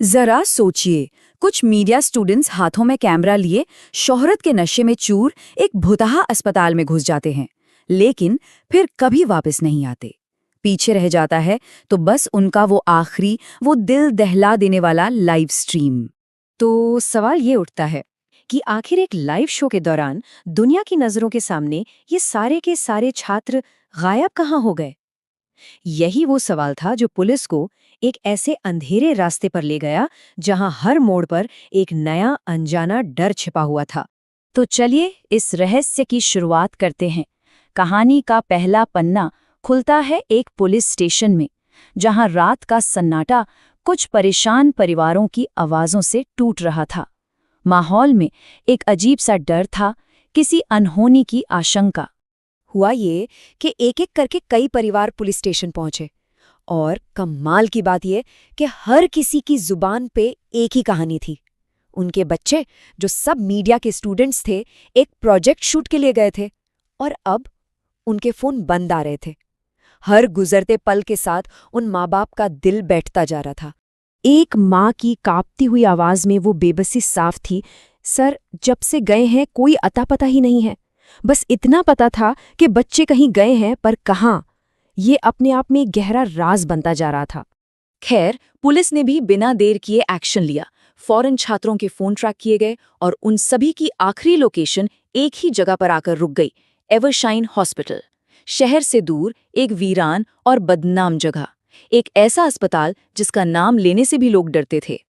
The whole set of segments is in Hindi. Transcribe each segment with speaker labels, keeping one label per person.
Speaker 1: जरा सोचिए, कुछ मीडिया स्टूडेंट्स हाथों में कैमरा लिए शोहरत के नशे में चूर एक भुतहा अस्पताल में घुस जाते हैं, लेकिन फिर कभी वापस नहीं आते। पीछे रह जाता है तो बस उनका वो आखिरी, वो दिल दहला देने वाला लाइव स्ट्रीम।
Speaker 2: तो सवाल ये उठता है कि आखिर एक लाइव शो के दौरान दुनिया की नजरों के सामने ये सारे के सारे छात्र गायब कहाँ हो गए? यही वो सवाल था जो पुलिस को एक ऐसे अंधेरे रास्ते पर ले गया जहां हर मोड़ पर एक नया अनजाना डर छिपा हुआ था।
Speaker 1: तो चलिए इस रहस्य की शुरुआत करते हैं। कहानी का पहला पन्ना खुलता है एक पुलिस स्टेशन में, जहां रात का सन्नाटा कुछ परेशान परिवारों की आवाजों से टूट रहा था। माहौल में एक अजीब सा डर था, किसी अनहोनी की आशंका।
Speaker 2: हुआ ये कि एक-एक करके कई परिवार पुलिस स्टेशन पहुंचे और कमाल की बात ये कि हर किसी की जुबान पे एक ही कहानी थी। उनके बच्चे, जो सब मीडिया के स्टूडेंट्स थे, एक प्रोजेक्ट शूट के लिए गए थे और अब उनके फोन बंद आ रहे थे। हर गुजरते पल के साथ उन माँ बाप का दिल बैठता जा रहा था। एक माँ की कांपती हुई आवाज में वो बेबसी साफ थी, सर, जब से गए हैं कोई अता पता ही नहीं है। बस इतना पता था कि बच्चे कहीं गए हैं, पर कहाँ? ये अपने आप में एक गहरा राज बनता जा रहा था।
Speaker 1: खैर, पुलिस ने भी बिना देर किए एक्शन लिया। फौरन छात्रों के फोन ट्रैक किए गए और उन सभी की आखिरी लोकेशन एक ही जगह पर आकर रुक गई, एवरशाइन हॉस्पिटल। शहर से दूर एक वीरान और बदनाम जगह, एक ऐसा अस्पताल जिसका नाम लेने से भी लोग डरते थे।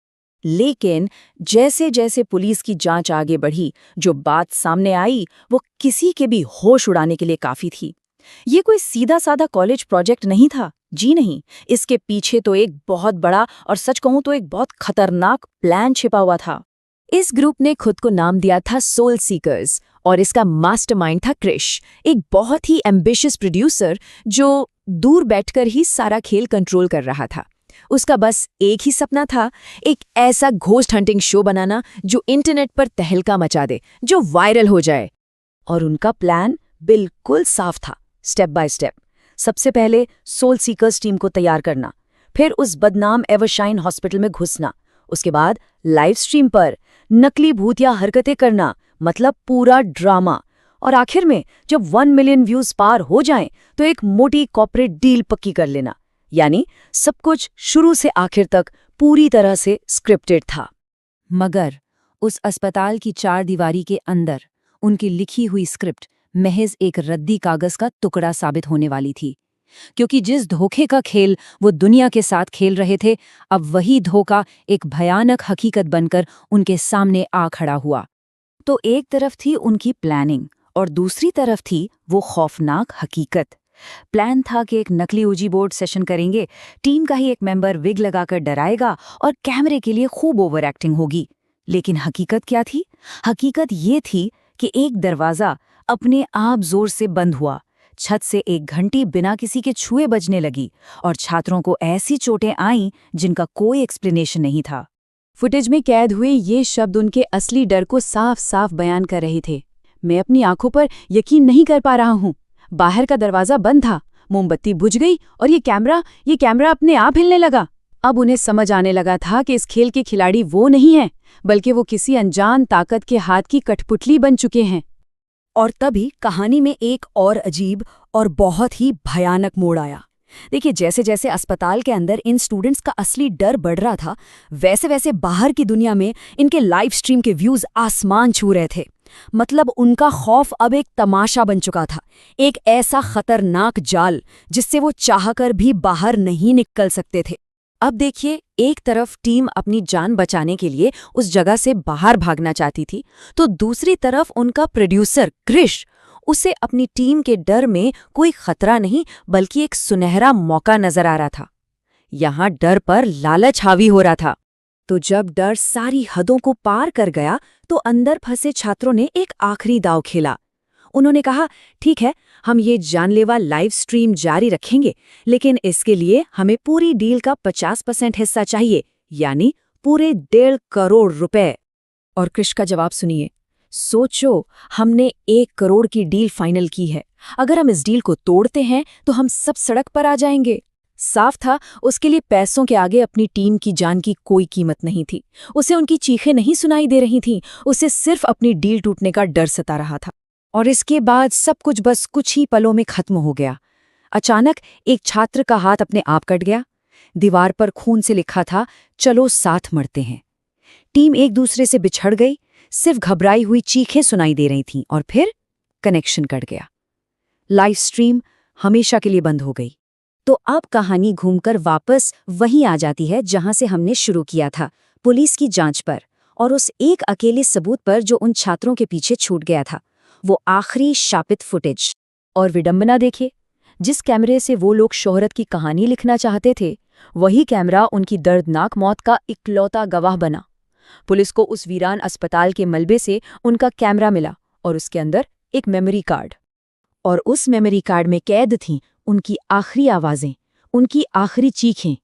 Speaker 1: लेकिन जैसे जैसे पुलिस की जांच आगे बढ़ी, जो बात सामने आई वो किसी के भी होश उड़ाने के लिए काफी थी। ये कोई सीधा साधा कॉलेज प्रोजेक्ट नहीं था, जी नहीं। इसके पीछे तो एक बहुत बड़ा और सच कहूं तो एक बहुत खतरनाक प्लान छिपा हुआ था। इस ग्रुप ने खुद को नाम दिया था सोल सीकर्स और इसका मास्टरमाइंड था क्रिश, एक बहुत ही एम्बिशियस प्रोड्यूसर जो दूर बैठकर ही सारा खेल कंट्रोल कर रहा था। उसका बस एक ही सपना था, एक ऐसा घोस्ट हंटिंग शो बनाना जो इंटरनेट पर तहलका मचा दे, जो वायरल हो जाए। और उनका प्लान बिल्कुल साफ था, स्टेप बाय स्टेप। सबसे पहले सोल सीकर्स टीम को तैयार करना, फिर उस बदनाम एवरशाइन हॉस्पिटल में घुसना, उसके बाद लाइव स्ट्रीम पर नकली भूतिया हरकतें करना, मतलब पूरा ड्रामा। और आखिर में जब 1 मिलियन व्यूज पार हो जाएं, तो एक मोटी कॉर्पोरेट डील पक्की कर लेना। यानी सब कुछ शुरू से आखिर तक पूरी तरह से स्क्रिप्टेड था। मगर उस अस्पताल की चार दीवारी के अंदर उनकी लिखी हुई स्क्रिप्ट महज एक रद्दी कागज का टुकड़ा साबित होने वाली थी, क्योंकि जिस धोखे का खेल वो दुनिया के साथ खेल रहे थे, अब वही धोखा एक भयानक हकीकत बनकर उनके सामने आ खड़ा हुआ। तो एक तरफ थी उनकी प्लानिंग और दूसरी तरफ थी वो खौफनाक हकीकत। प्लान था कि एक नकली ऊजी बोर्ड सेशन करेंगे, टीम का ही एक मेंबर विग लगाकर डराएगा और कैमरे के लिए खूब ओवर एक्टिंग होगी। लेकिन हकीकत क्या थी? हकीकत ये थी कि एक दरवाजा अपने आप जोर से बंद हुआ, छत से एक घंटी बिना किसी के छुए बजने लगी और छात्रों को ऐसी चोटें आईं जिनका कोई एक्सप्लेनेशन नहीं था। फुटेज में कैद हुए ये शब्द उनके असली डर को साफ साफ बयान कर रहे थे। मैं अपनी आंखों पर यकीन नहीं कर पा रहा हूँ। बाहर का दरवाजा बंद था, मोमबत्ती बुझ गई और ये कैमरा अपने आप हिलने लगा। अब उन्हें समझ आने लगा था कि इस खेल के खिलाड़ी वो नहीं हैं, बल्कि वो किसी अनजान ताकत के हाथ की कठपुतली बन चुके हैं। और तभी कहानी में एक और अजीब और बहुत ही भयानक मोड़ आया। देखिए, जैसे जैसे अस्पताल के अंदर इन स्टूडेंट्स का असली डर बढ़ रहा था, वैसे वैसे बाहर की दुनिया में इनके लाइव स्ट्रीम के व्यूज आसमान छू रहे थे। मतलब उनका खौफ अब एक तमाशा बन चुका था, एक ऐसा खतरनाक जाल जिससे वो चाहकर भी बाहर नहीं निकल सकते थे। अब देखिए, एक तरफ टीम अपनी जान बचाने के लिए उस जगह से बाहर भागना चाहती थी, तो दूसरी तरफ उनका प्रोड्यूसर क्रिश, उसे अपनी टीम के डर में कोई खतरा नहीं बल्कि एक सुनहरा मौका नजर आ रहा था। यहां डर पर लालच हावी हो रहा था। तो जब डर सारी हदों को पार कर गया, तो अंदर फंसे छात्रों ने एक आखिरी दांव खेला। उन्होंने कहा, ठीक है, हम ये जानलेवा लाइव स्ट्रीम जारी रखेंगे, लेकिन इसके लिए हमें पूरी डील का 50% हिस्सा चाहिए, यानी पूरे 1.5 करोड़ रुपए। और क्रिश का जवाब सुनिए, सोचो, हमने 1 करोड़ की डील फाइनल की है। अगर हम इस डील को तोड़ते हैं तो हम सब सड़क पर आ जाएंगे। साफ था उसके लिए पैसों के आगे अपनी टीम की जान की कोई कीमत नहीं थी। उसे उनकी चीखें नहीं सुनाई दे रही थीं, उसे सिर्फ अपनी डील टूटने का डर सता रहा था। और इसके बाद सब कुछ बस कुछ ही पलों में खत्म हो गया। अचानक एक छात्र का हाथ अपने आप कट गया। दीवार पर खून से लिखा था, चलो साथ मरते हैं। टीम एक दूसरे से बिछड़ गई, सिर्फ घबराई हुई चीखें सुनाई दे रही थीं और फिर कनेक्शन कट गया। लाइव स्ट्रीम हमेशा के लिए बंद हो गई। तो अब कहानी घूमकर वापस वहीं आ जाती है जहां से हमने शुरू किया था, पुलिस की जांच पर और उस एक अकेले सबूत पर जो उन छात्रों के पीछे छूट गया था, वो आखिरी शापित फुटेज। और विडंबना देखिए, जिस कैमरे से वो लोग शोहरत की कहानी लिखना चाहते थे, वही कैमरा उनकी दर्दनाक मौत का इकलौता गवाह बना। पुलिस को उस वीरान अस्पताल के मलबे से उनका कैमरा मिला और उसके अंदर एक मेमोरी कार्ड। और उस मेमोरी कार्ड में कैद थीं उनकी आखिरी आवाजें, उनकी आखिरी चीखें।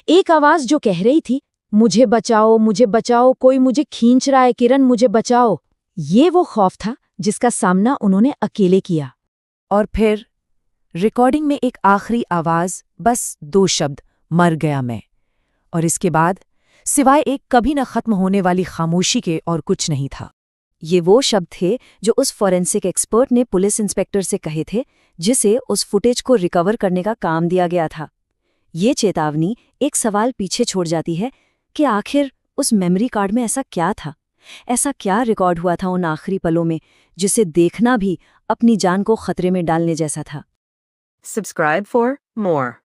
Speaker 1: एक आवाज जो कह रही थी, मुझे बचाओ, कोई मुझे खींच रहा है, किरण मुझे बचाओ। ये वो खौफ था जिसका सामना उन्होंने अकेले किया।
Speaker 2: और फिर रिकॉर्डिंग में एक आखिरी आवाज, बस 2 शब्द, मर गया मैं। और इसके बाद सिवाय एक कभी न खत्म होने वाली खामोशी के और कुछ नहीं था। ये वो शब्द थे जो उस फॉरेंसिक एक्सपर्ट ने पुलिस इंस्पेक्टर से कहे थे, जिसे उस फुटेज को रिकवर करने का काम दिया गया था। ये चेतावनी एक सवाल पीछे छोड़ जाती है कि आखिर उस मेमोरी कार्ड में ऐसा क्या था, ऐसा क्या रिकॉर्ड हुआ था उन आखिरी पलों में, जिसे देखना भी अपनी जान को खतरे में डालने जैसा था।
Speaker 3: Subscribe for more.